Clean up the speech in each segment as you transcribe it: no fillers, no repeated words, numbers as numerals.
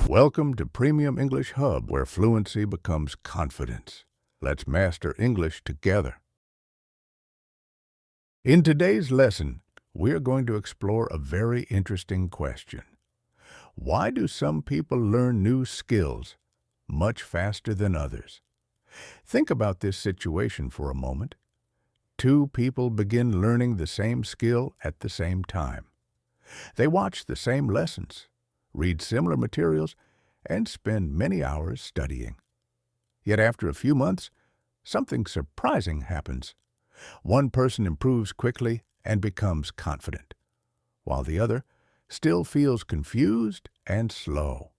Welcome to Premium English Hub, where fluency becomes confidence. Let's master English together. In today's lesson, we're going to explore a very interesting question. Why do some people learn new skills much faster than others? Think about this situation for a moment. Two people begin learning the same skill at the same time. They watch the same lessons, read similar materials, and spend many hours studying. Yet after a few months, something surprising happens. One person improves quickly and becomes confident, while the other still feels confused and slow.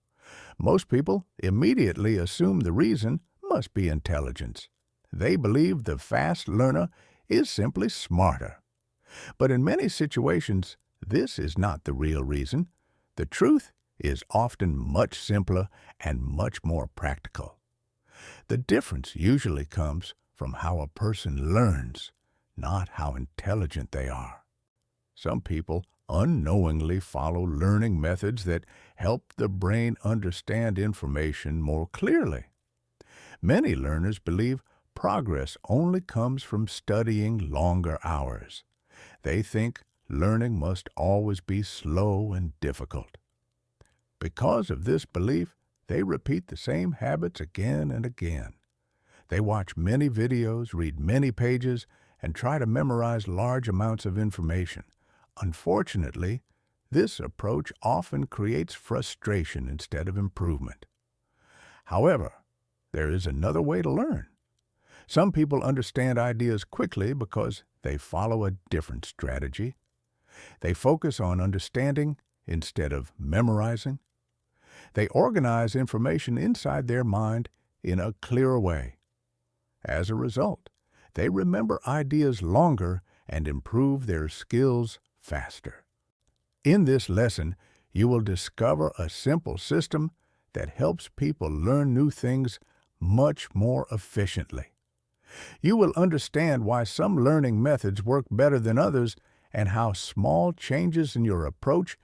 Most people immediately assume the reason must be intelligence. They believe the fast learner is simply smarter. But in many situations, this is not the real reason. The truth is often much simpler and much more practical. The difference usually comes from how a person learns, not how intelligent they are. Some people unknowingly follow learning methods that help the brain understand information more clearly. Many learners believe progress only comes from studying longer hours. They think learning must always be slow and difficult. Because of this belief, they repeat the same habits again and again. They watch many videos, read many pages, and try to memorize large amounts of information. Unfortunately, this approach often creates frustration instead of improvement. However, there is another way to learn. Some people understand ideas quickly because they follow a different strategy. They focus on understanding instead of memorizing. They organize information inside their mind in a clearer way. As a result, they remember ideas longer and improve their skills faster. In this lesson, you will discover a simple system that helps people learn new things much more efficiently. You will understand why some learning methods work better than others and how small changes in your approach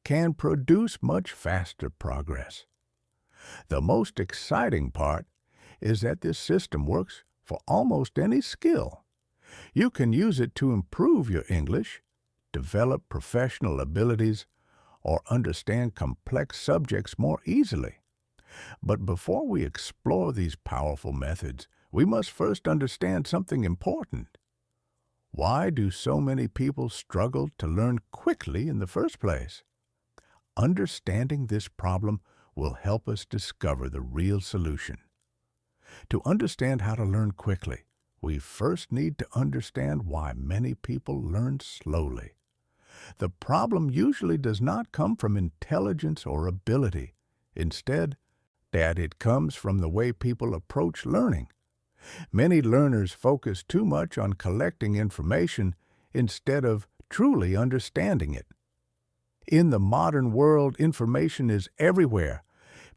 can produce much faster progress. The most exciting part is that this system works for almost any skill. You can use it to improve your English, develop professional abilities, or understand complex subjects more easily. But before we explore these powerful methods, we must first understand something important. Why do so many people struggle to learn quickly in the first place? Understanding this problem will help us discover the real solution. To understand how to learn quickly, we first need to understand why many people learn slowly. The problem usually does not come from intelligence or ability. Instead, that it comes from the way people approach learning. Many learners focus too much on collecting information instead of truly understanding it. In the modern world, information is everywhere.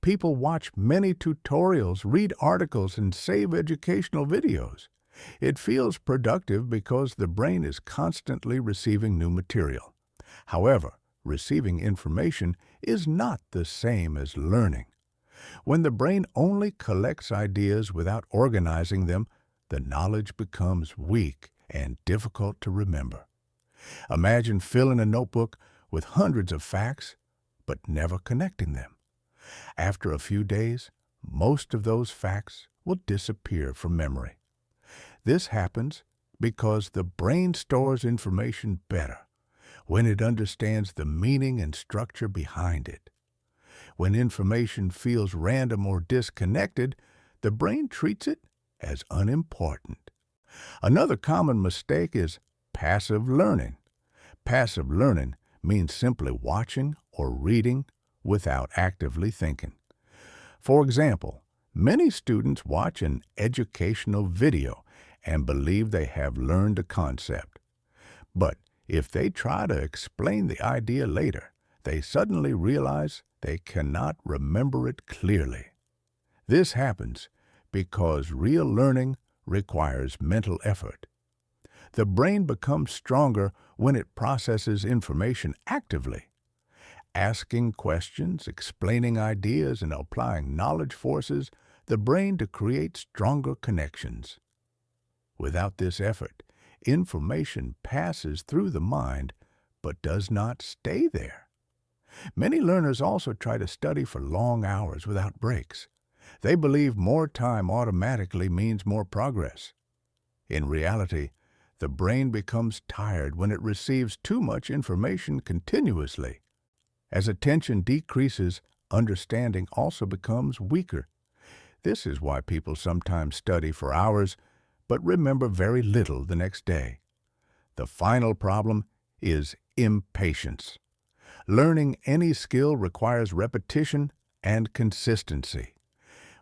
People watch many tutorials, read articles, and save educational videos. It feels productive because the brain is constantly receiving new material. However, receiving information is not the same as learning. When the brain only collects ideas without organizing them, the knowledge becomes weak and difficult to remember. Imagine filling a notebook with hundreds of facts, but never connecting them. After a few days, most of those facts will disappear from memory. This happens because the brain stores information better when it understands the meaning and structure behind it. When information feels random or disconnected, the brain treats it as unimportant. Another common mistake is passive learning. Passive learning means simply watching or reading without actively thinking. For example, many students watch an educational video and believe they have learned a concept. But if they try to explain the idea later, they suddenly realize they cannot remember it clearly. This happens because real learning requires mental effort. The brain becomes stronger when it processes information actively. Asking questions, explaining ideas, and applying knowledge forces the brain to create stronger connections. Without this effort, information passes through the mind but does not stay there. Many learners also try to study for long hours without breaks. They believe more time automatically means more progress. In reality, the brain becomes tired when it receives too much information continuously. As attention decreases, understanding also becomes weaker. This is why people sometimes study for hours but remember very little the next day. The final problem is impatience. Learning any skill requires repetition and consistency.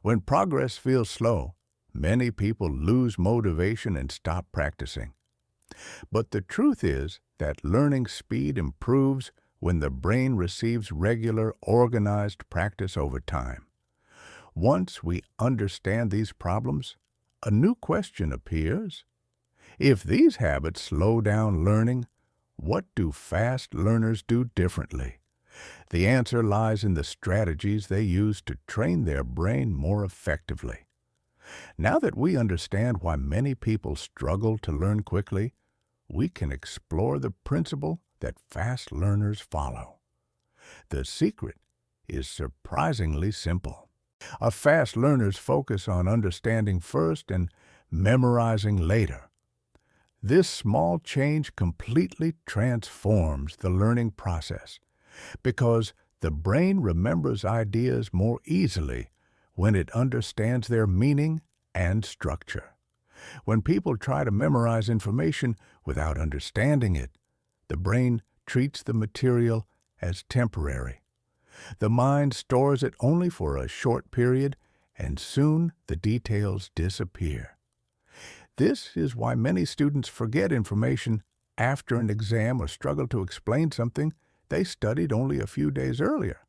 When progress feels slow, many people lose motivation and stop practicing. But the truth is that learning speed improves when the brain receives regular, organized practice over time. Once we understand these problems, a new question appears. If these habits slow down learning, what do fast learners do differently? The answer lies in the strategies they use to train their brain more effectively. Now that we understand why many people struggle to learn quickly, we can explore the principle that fast learners follow. The secret is surprisingly simple. Fast learners focus on understanding first and memorizing later. This small change completely transforms the learning process because the brain remembers ideas more easily when it understands their meaning and structure. When people try to memorize information without understanding it, the brain treats the material as temporary. The mind stores it only for a short period, and soon the details disappear. This is why many students forget information after an exam or struggle to explain something they studied only a few days earlier.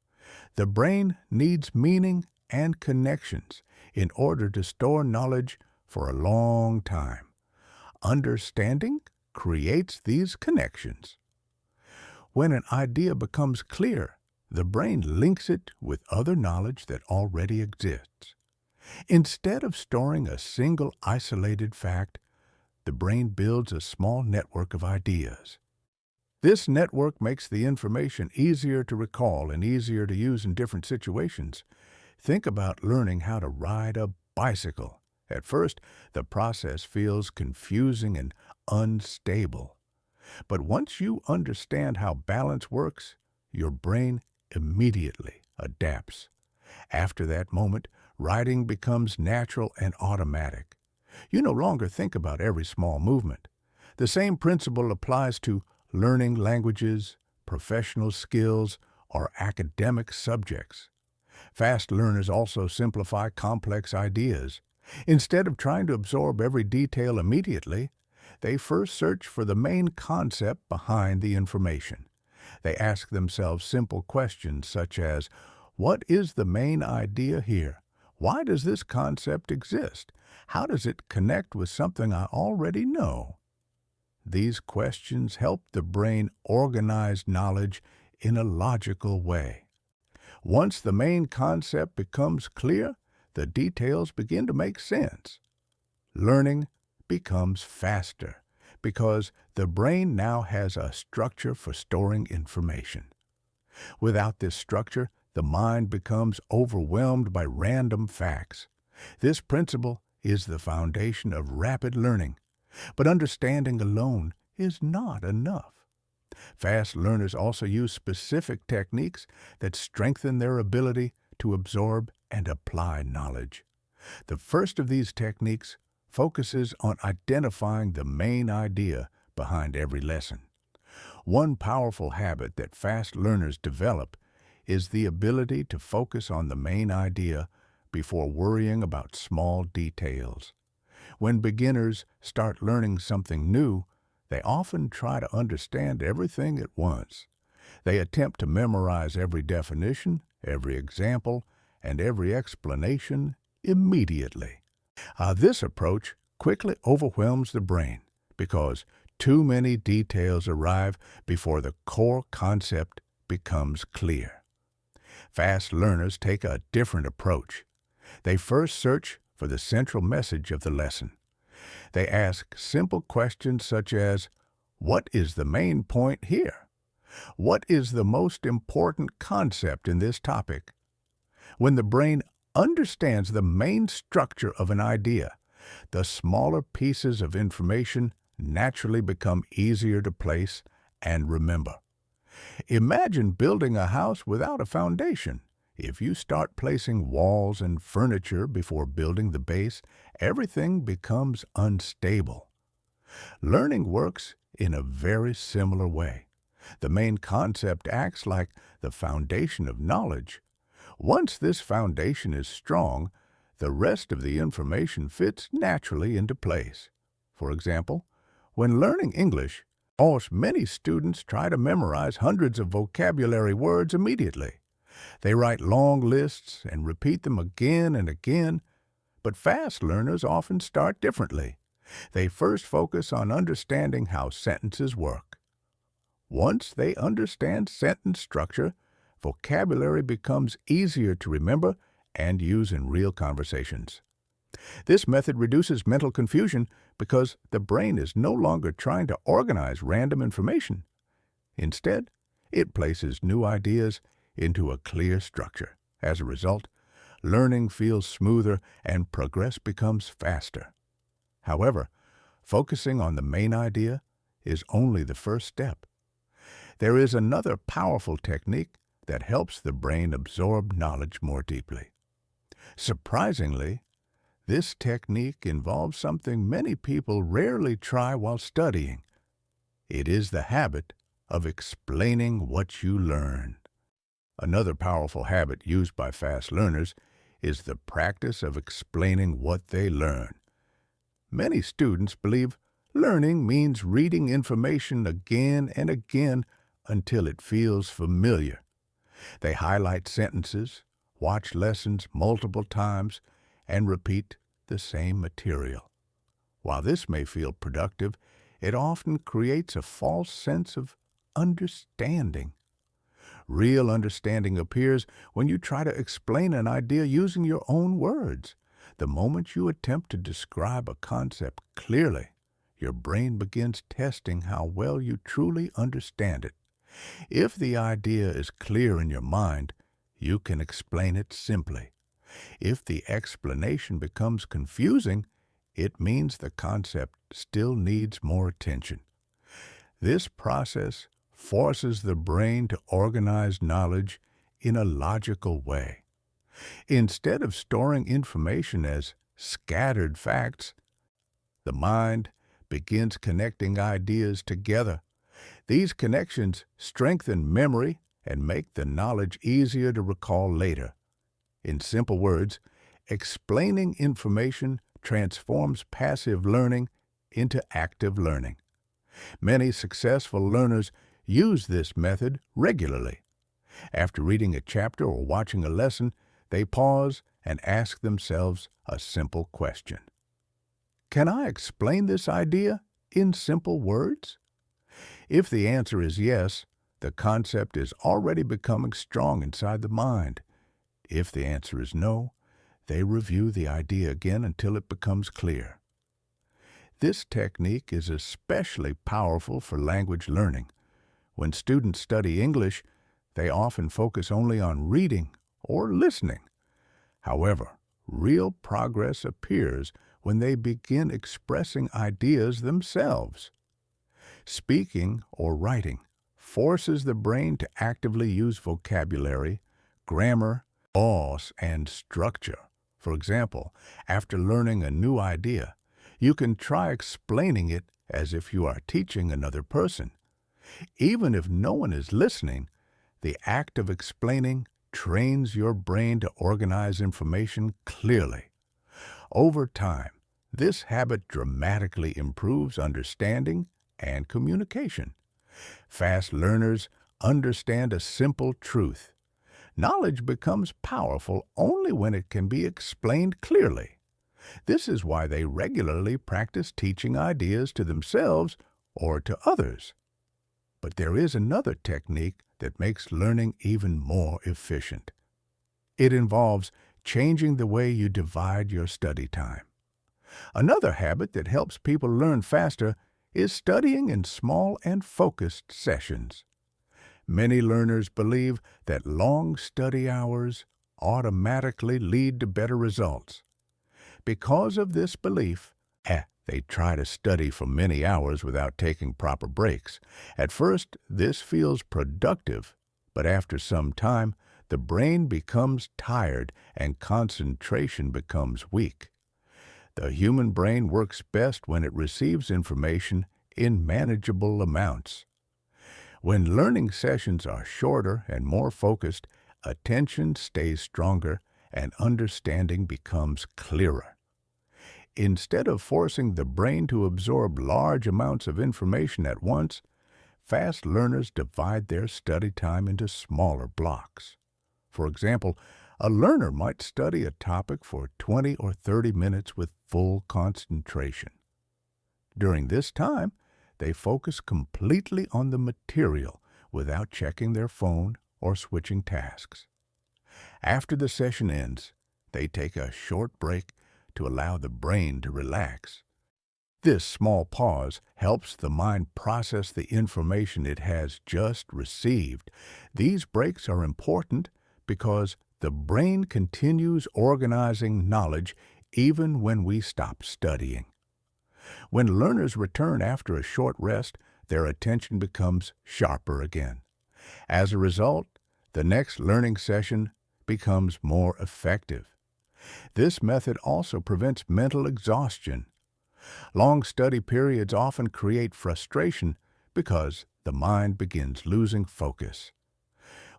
The brain needs meaning and connections in order to store knowledge for a long time. Understanding creates these connections. When an idea becomes clear, the brain links it with other knowledge that already exists. Instead of storing a single isolated fact, the brain builds a small network of ideas. This network makes the information easier to recall and easier to use in different situations. Think about learning how to ride a bicycle. At first, the process feels confusing and unstable. But once you understand how balance works, your brain immediately adapts. After that moment, riding becomes natural and automatic. You no longer think about every small movement. The same principle applies to learning languages, professional skills, or academic subjects. Fast learners also simplify complex ideas. Instead of trying to absorb every detail immediately, they first search for the main concept behind the information. They ask themselves simple questions such as, what is the main idea here? Why does this concept exist? How does it connect with something I already know? These questions help the brain organize knowledge in a logical way. Once the main concept becomes clear, the details begin to make sense. Learning becomes faster because the brain now has a structure for storing information. Without this structure, the mind becomes overwhelmed by random facts. This principle is the foundation of rapid learning, but understanding alone is not enough. Fast learners also use specific techniques that strengthen their ability to absorb and apply knowledge. The first of these techniques focuses on identifying the main idea behind every lesson. One powerful habit that fast learners develop is the ability to focus on the main idea before worrying about small details. When beginners start learning something new, they often try to understand everything at once. They attempt to memorize every definition, every example, and every explanation immediately. This approach quickly overwhelms the brain because too many details arrive before the core concept becomes clear. Fast learners take a different approach. They first search for the central message of the lesson. They ask simple questions such as, "What is the main point here? What is the most important concept in this topic?" When the brain understands the main structure of an idea, the smaller pieces of information naturally become easier to place and remember. Imagine building a house without a foundation. If you start placing walls and furniture before building the base, everything becomes unstable. Learning works in a very similar way. The main concept acts like the foundation of knowledge. Once this foundation is strong, the rest of the information fits naturally into place. For example, when learning English, many students try to memorize hundreds of vocabulary words immediately. They write long lists and repeat them again and again, but fast learners often start differently. They first focus on understanding how sentences work. Once they understand sentence structure, vocabulary becomes easier to remember and use in real conversations. This method reduces mental confusion because the brain is no longer trying to organize random information. Instead, it places new ideas into a clear structure. As a result, learning feels smoother and progress becomes faster. However, focusing on the main idea is only the first step. There is another powerful technique that helps the brain absorb knowledge more deeply. Surprisingly, this technique involves something many people rarely try while studying. It is the habit of explaining what you learn. Another powerful habit used by fast learners is the practice of explaining what they learn. Many students believe learning means reading information again and again until it feels familiar. They highlight sentences, watch lessons multiple times, and repeat the same material. While this may feel productive, it often creates a false sense of understanding. Real understanding appears when you try to explain an idea using your own words. The moment you attempt to describe a concept clearly, your brain begins testing how well you truly understand it. If the idea is clear in your mind, you can explain it simply. If the explanation becomes confusing, it means the concept still needs more attention. This process forces the brain to organize knowledge in a logical way. Instead of storing information as scattered facts, the mind begins connecting ideas together. These connections strengthen memory and make the knowledge easier to recall later. In simple words, explaining information transforms passive learning into active learning. Many successful learners use this method regularly. After reading a chapter or watching a lesson, they pause and ask themselves a simple question. Can I explain this idea in simple words? If the answer is yes, the concept is already becoming strong inside the mind. If the answer is no, they review the idea again until it becomes clear. This technique is especially powerful for language learning. When students study English, they often focus only on reading or listening. However, real progress appears when they begin expressing ideas themselves. Speaking or writing forces the brain to actively use vocabulary, grammar, laws, and structure. For example, after learning a new idea, you can try explaining it as if you are teaching another person. Even if no one is listening, the act of explaining trains your brain to organize information clearly. Over time, this habit dramatically improves understanding and communication. Fast learners understand a simple truth. Knowledge becomes powerful only when it can be explained clearly. This is why they regularly practice teaching ideas to themselves or to others. But there is another technique that makes learning even more efficient. It involves changing the way you divide your study time. Another habit that helps people learn faster is studying in small and focused sessions. Many learners believe that long study hours automatically lead to better results. Because of this belief, they try to study for many hours without taking proper breaks. At first, this feels productive, but after some time, the brain becomes tired and concentration becomes weak. The human brain works best when it receives information in manageable amounts. When learning sessions are shorter and more focused, attention stays stronger and understanding becomes clearer. Instead of forcing the brain to absorb large amounts of information at once, fast learners divide their study time into smaller blocks. For example, a learner might study a topic for 20 or 30 minutes with full concentration. During this time, they focus completely on the material without checking their phone or switching tasks. After the session ends, they take a short break to allow the brain to relax. This small pause helps the mind process the information it has just received. These breaks are important because the brain continues organizing knowledge even when we stop studying. When learners return after a short rest, their attention becomes sharper again. As a result, the next learning session becomes more effective. This method also prevents mental exhaustion. Long study periods often create frustration because the mind begins losing focus.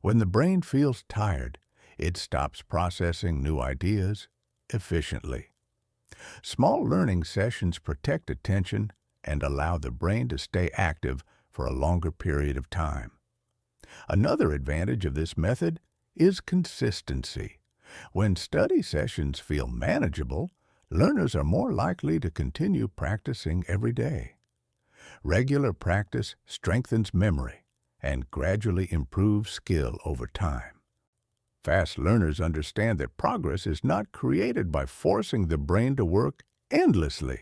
When the brain feels tired, it stops processing new ideas efficiently. Small learning sessions protect attention and allow the brain to stay active for a longer period of time. Another advantage of this method is consistency. When study sessions feel manageable, learners are more likely to continue practicing every day. Regular practice strengthens memory and gradually improves skill over time. Fast learners understand that progress is not created by forcing the brain to work endlessly.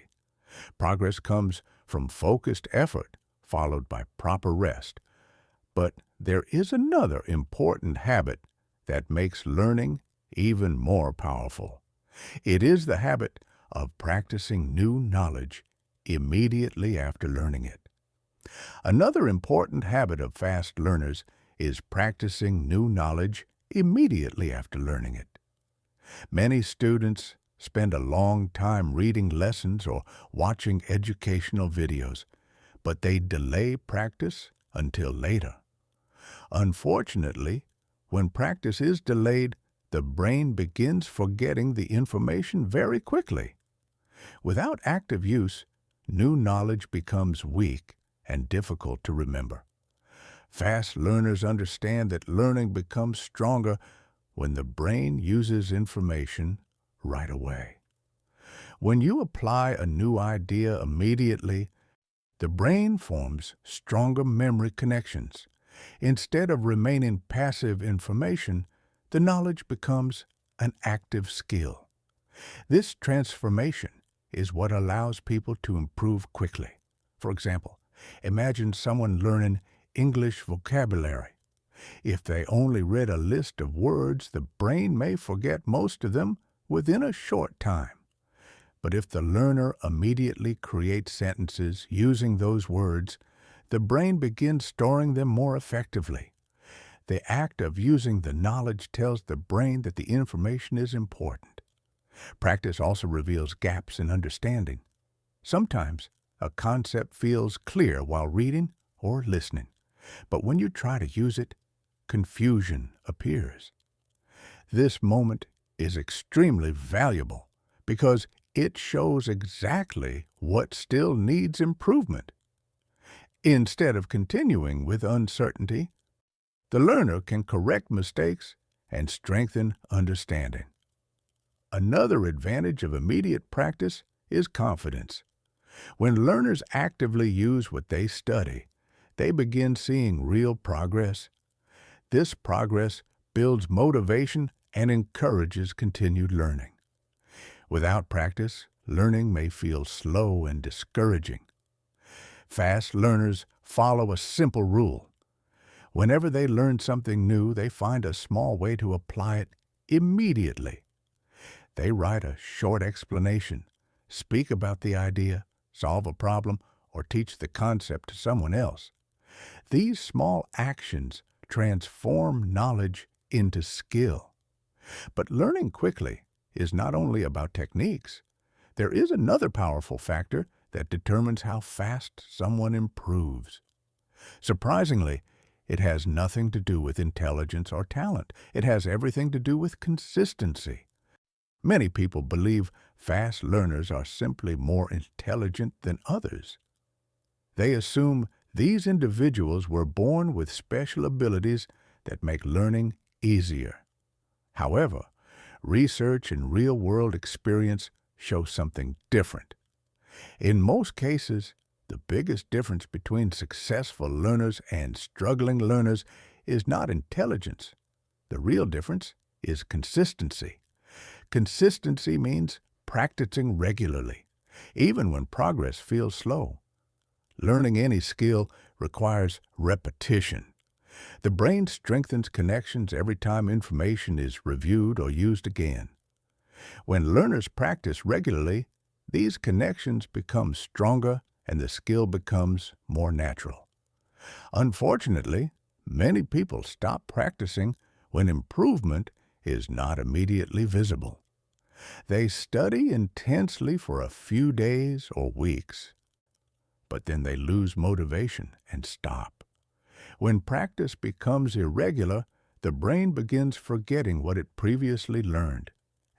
Progress comes from focused effort, followed by proper rest. But there is another important habit that makes learning even more powerful. It is the habit of practicing new knowledge immediately after learning it. Another important habit of fast learners is practicing new knowledge immediately after learning it. Many students spend a long time reading lessons or watching educational videos, but they delay practice until later. Unfortunately, when practice is delayed, the brain begins forgetting the information very quickly. Without active use, new knowledge becomes weak and difficult to remember. Fast learners understand that learning becomes stronger when the brain uses information right away. When you apply a new idea immediately, the brain forms stronger memory connections. Instead of remaining passive information, the knowledge becomes an active skill. This transformation is what allows people to improve quickly. For example, imagine someone learning English vocabulary. If they only read a list of words, the brain may forget most of them within a short time. But if the learner immediately creates sentences using those words, the brain begins storing them more effectively. The act of using the knowledge tells the brain that the information is important. Practice also reveals gaps in understanding. Sometimes a concept feels clear while reading or listening, but when you try to use it, confusion appears. This moment is extremely valuable because it shows exactly what still needs improvement. Instead of continuing with uncertainty, the learner can correct mistakes and strengthen understanding. Another advantage of immediate practice is confidence. When learners actively use what they study, they begin seeing real progress. This progress builds motivation and encourages continued learning. Without practice, learning may feel slow and discouraging. Fast learners follow a simple rule. Whenever they learn something new, they find a small way to apply it immediately. They write a short explanation, speak about the idea, solve a problem, or teach the concept to someone else. These small actions transform knowledge into skill. But learning quickly is not only about techniques. There is another powerful factor that determines how fast someone improves. Surprisingly, it has nothing to do with intelligence or talent. It has everything to do with consistency. Many people believe fast learners are simply more intelligent than others. They assume these individuals were born with special abilities that make learning easier. However, research and real-world experience show something different. In most cases, the biggest difference between successful learners and struggling learners is not intelligence. The real difference is consistency. Consistency means practicing regularly, even when progress feels slow. Learning any skill requires repetition. The brain strengthens connections every time information is reviewed or used again. When learners practice regularly, these connections become stronger and the skill becomes more natural. Unfortunately, many people stop practicing when improvement is not immediately visible. They study intensely for a few days or weeks, but then they lose motivation and stop. When practice becomes irregular, the brain begins forgetting what it previously learned.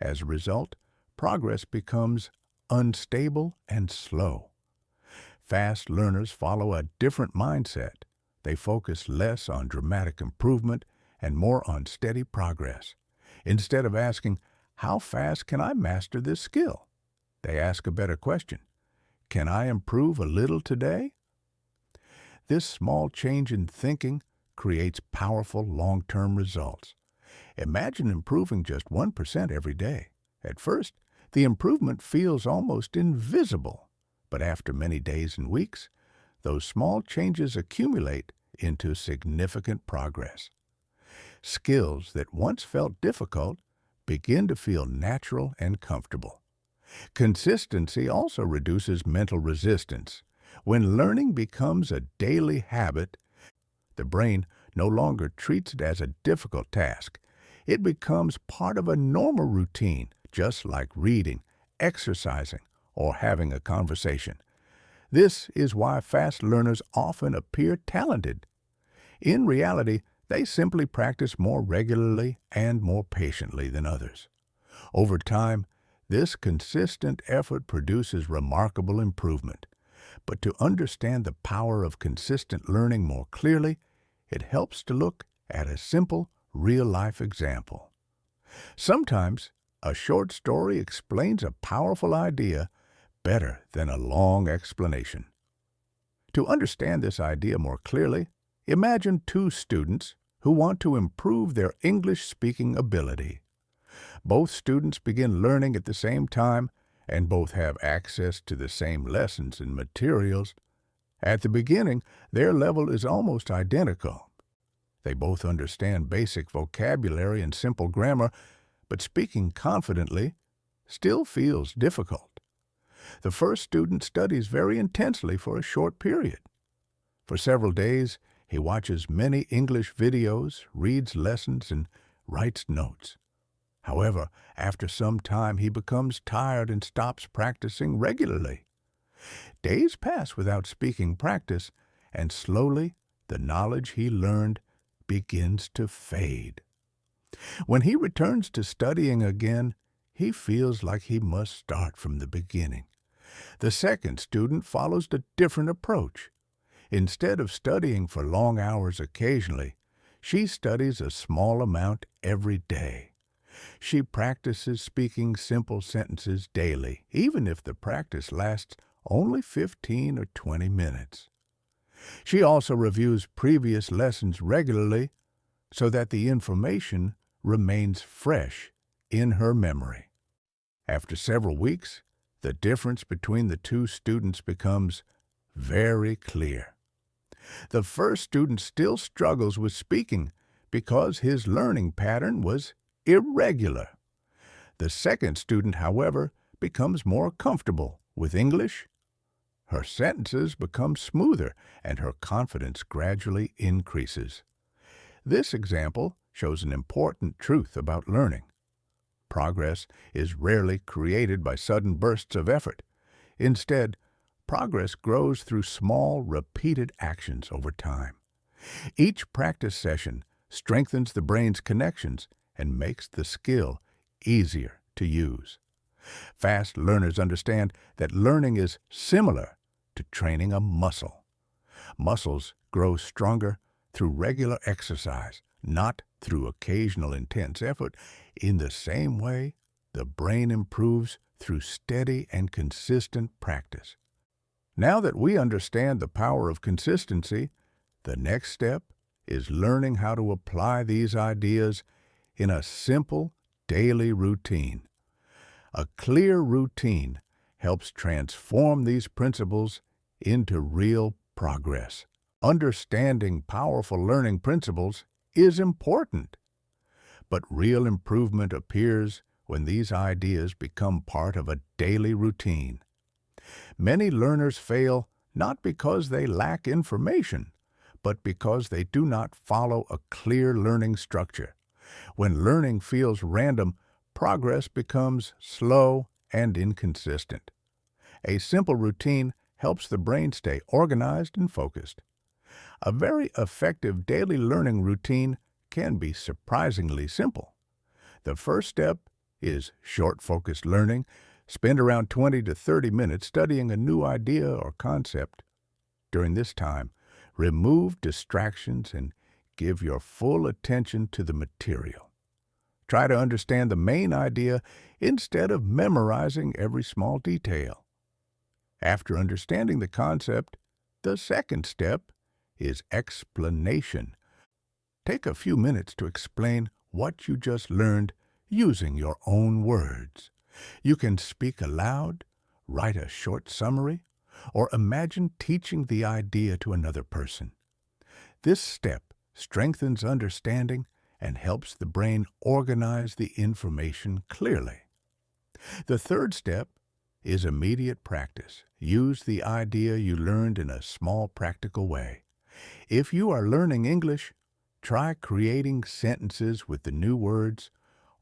As a result, progress becomes unstable and slow. Fast learners follow a different mindset. They focus less on dramatic improvement and more on steady progress. Instead of asking, "How fast can I master this skill?" they ask a better question. "Can I improve a little today?" This small change in thinking creates powerful long-term results. Imagine improving just 1% every day. At first, the improvement feels almost invisible, but after many days and weeks, those small changes accumulate into significant progress. Skills that once felt difficult begin to feel natural and comfortable. Consistency also reduces mental resistance. When learning becomes a daily habit, the brain no longer treats it as a difficult task. It becomes part of a normal routine, just like reading, exercising, or having a conversation. This is why fast learners often appear talented. In reality, they simply practice more regularly and more patiently than others. Over time, this consistent effort produces remarkable improvement. But to understand the power of consistent learning more clearly, it helps to look at a simple, real-life example. Sometimes, a short story explains a powerful idea better than a long explanation. To understand this idea more clearly, imagine two students who want to improve their English speaking ability. Both students begin learning at the same time, and both have access to the same lessons and materials. At the beginning, their level is almost identical. They both understand basic vocabulary and simple grammar, but speaking confidently still feels difficult. The first student studies very intensely for a short period. For several days, he watches many English videos, reads lessons, and writes notes. However, after some time, he becomes tired and stops practicing regularly. Days pass without speaking practice, and slowly the knowledge he learned begins to fade. When he returns to studying again, he feels like he must start from the beginning. The second student follows a different approach. Instead of studying for long hours occasionally, she studies a small amount every day. She practices speaking simple sentences daily, even if the practice lasts only 15 or 20 minutes. She also reviews previous lessons regularly so that the information remains fresh in her memory. After several weeks, the difference between the two students becomes very clear. The first student still struggles with speaking because his learning pattern was irregular. The second student, however, becomes more comfortable with English. Her sentences become smoother and her confidence gradually increases. This example shows an important truth about learning. Progress is rarely created by sudden bursts of effort. Instead, progress grows through small, repeated actions over time. Each practice session strengthens the brain's connections and makes the skill easier to use. Fast learners understand that learning is similar to training a muscle. Muscles grow stronger through regular exercise, not through occasional intense effort. In the same way, the brain improves through steady and consistent practice. Now that we understand the power of consistency, the next step is learning how to apply these ideas in a simple daily routine. A clear routine helps transform these principles into real progress. Understanding powerful learning principles is important, but real improvement appears when these ideas become part of a daily routine. Many learners fail not because they lack information, but because they do not follow a clear learning structure. When learning feels random, progress becomes slow and inconsistent. A simple routine helps the brain stay organized and focused. A very effective daily learning routine can be surprisingly simple. The first step is short, focused learning. Spend around 20 to 30 minutes studying a new idea or concept. During this time, remove distractions and give your full attention to the material. Try to understand the main idea instead of memorizing every small detail. After understanding the concept, the second step is explanation. Take a few minutes to explain what you just learned using your own words. You can speak aloud, write a short summary, or imagine teaching the idea to another person. This step strengthens understanding and helps the brain organize the information clearly. The third step is immediate practice. Use the idea you learned in a small, practical way. If you are learning English, try creating sentences with the new words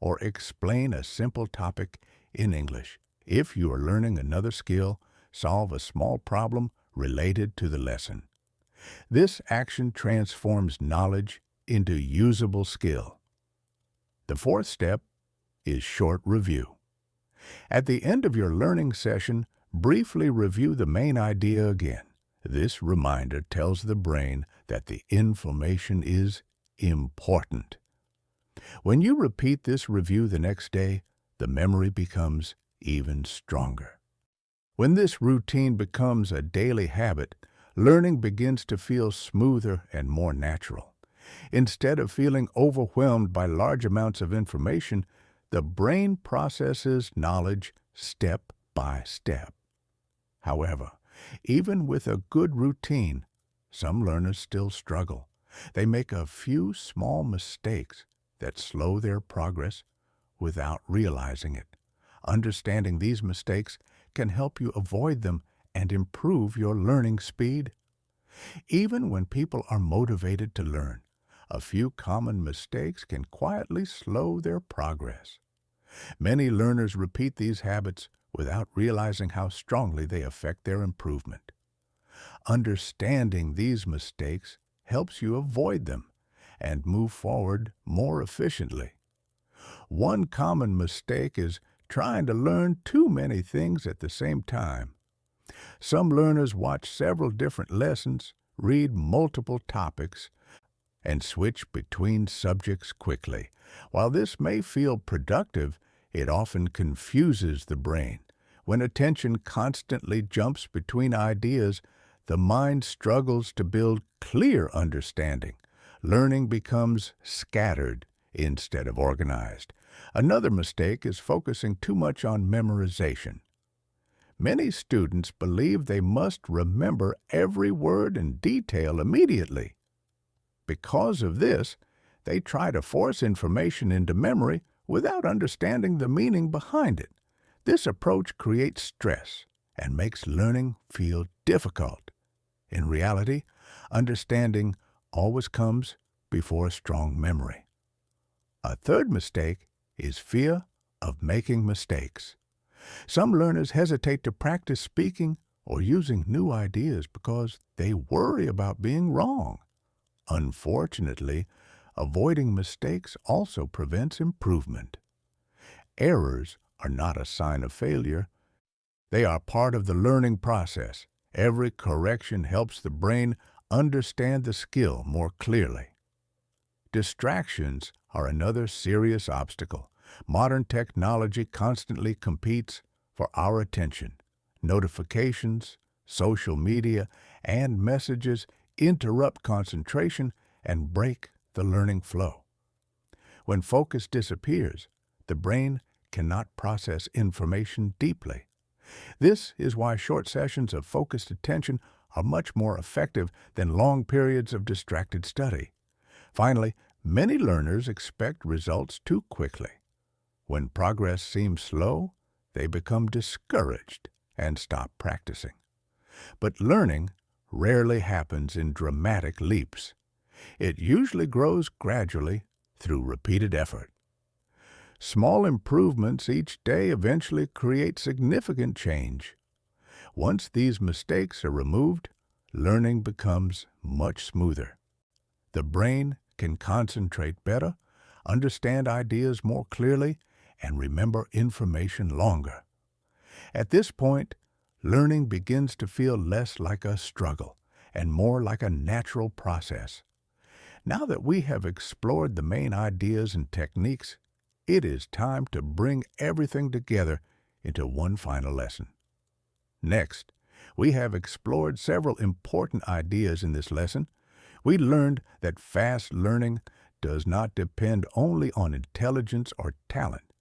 or explain a simple topic in English. If you are learning another skill, solve a small problem related to the lesson. This action transforms knowledge into usable skill. The fourth step is short review. At the end of your learning session, briefly review the main idea again. This reminder tells the brain that the information is important. When you repeat this review the next day, the memory becomes even stronger. When this routine becomes a daily habit, learning begins to feel smoother and more natural. Instead of feeling overwhelmed by large amounts of information, the brain processes knowledge step by step. However, even with a good routine, some learners still struggle. They make a few small mistakes that slow their progress without realizing it. Understanding these mistakes can help you avoid them and improve your learning speed. Even when people are motivated to learn, a few common mistakes can quietly slow their progress. Many learners repeat these habits without realizing how strongly they affect their improvement. Understanding these mistakes helps you avoid them and move forward more efficiently. One common mistake is trying to learn too many things at the same time. Some learners watch several different lessons, read multiple topics, and switch between subjects quickly. While this may feel productive, it often confuses the brain. When attention constantly jumps between ideas, the mind struggles to build clear understanding. Learning becomes scattered instead of organized. Another mistake is focusing too much on memorization. Many students believe they must remember every word and detail immediately. Because of this, they try to force information into memory without understanding the meaning behind it. This approach creates stress and makes learning feel difficult. In reality, understanding always comes before a strong memory. A third mistake is fear of making mistakes. Some learners hesitate to practice speaking or using new ideas because they worry about being wrong. Unfortunately, avoiding mistakes also prevents improvement. Errors are not a sign of failure. They are part of the learning process. Every correction helps the brain understand the skill more clearly. Distractions are another serious obstacle. Modern technology constantly competes for our attention. Notifications, social media, and messages interrupt concentration and break the learning flow. When focus disappears, the brain cannot process information deeply. This is why short sessions of focused attention are much more effective than long periods of distracted study. Finally, many learners expect results too quickly. When progress seems slow, they become discouraged and stop practicing. But learning rarely happens in dramatic leaps. It usually grows gradually through repeated effort. Small improvements each day eventually create significant change. Once these mistakes are removed, learning becomes much smoother. The brain can concentrate better, understand ideas more clearly, and remember information longer. At this point, learning begins to feel less like a struggle and more like a natural process. Now that we have explored the main ideas and techniques, it is time to bring everything together into one final lesson. Next, we have explored several important ideas in this lesson. We learned that fast learning does not depend only on intelligence or talent.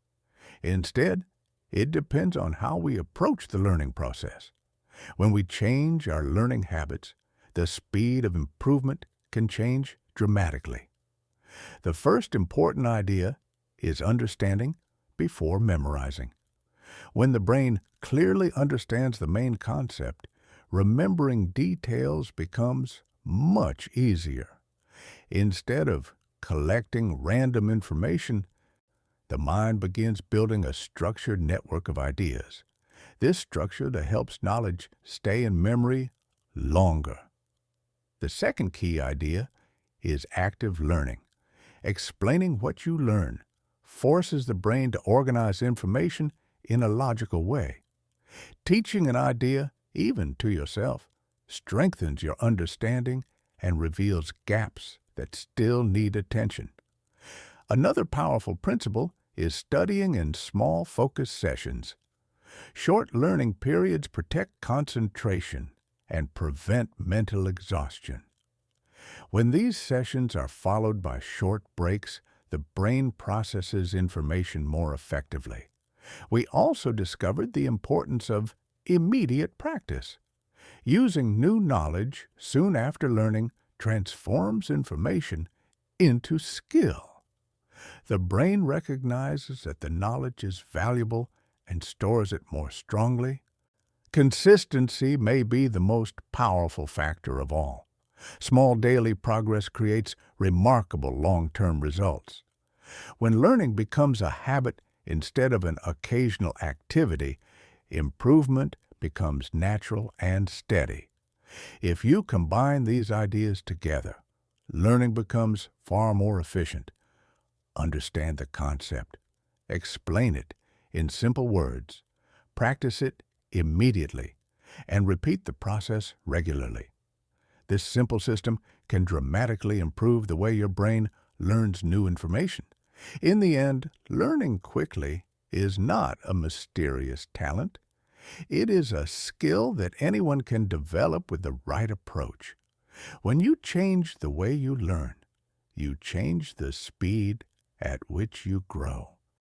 Instead, it depends on how we approach the learning process. When we change our learning habits, the speed of improvement can change dramatically. The first important idea is understanding before memorizing. When the brain clearly understands the main concept, remembering details becomes much easier. Instead of collecting random information, the mind begins building a structured network of ideas. This structure helps knowledge stay in memory longer. The second key idea is active learning. Explaining what you learn forces the brain to organize information in a logical way. Teaching an idea, even to yourself, strengthens your understanding and reveals gaps that still need attention. Another powerful principle is studying in small focused sessions. Short learning periods protect concentration and prevent mental exhaustion. When these sessions are followed by short breaks, the brain processes information more effectively. We also discovered the importance of immediate practice. Using new knowledge soon after learning transforms information into skill. The brain recognizes that the knowledge is valuable and stores it more strongly. Consistency may be the most powerful factor of all. Small daily progress creates remarkable long-term results. When learning becomes a habit instead of an occasional activity, improvement becomes natural and steady. If you combine these ideas together, learning becomes far more efficient. Understand the concept. Explain it in simple words. Practice it immediately, and repeat the process regularly. This simple system can dramatically improve the way your brain learns new information. In the end, learning quickly is not a mysterious talent. It is a skill that anyone can develop with the right approach. When you change the way you learn, you change the speed at which you grow.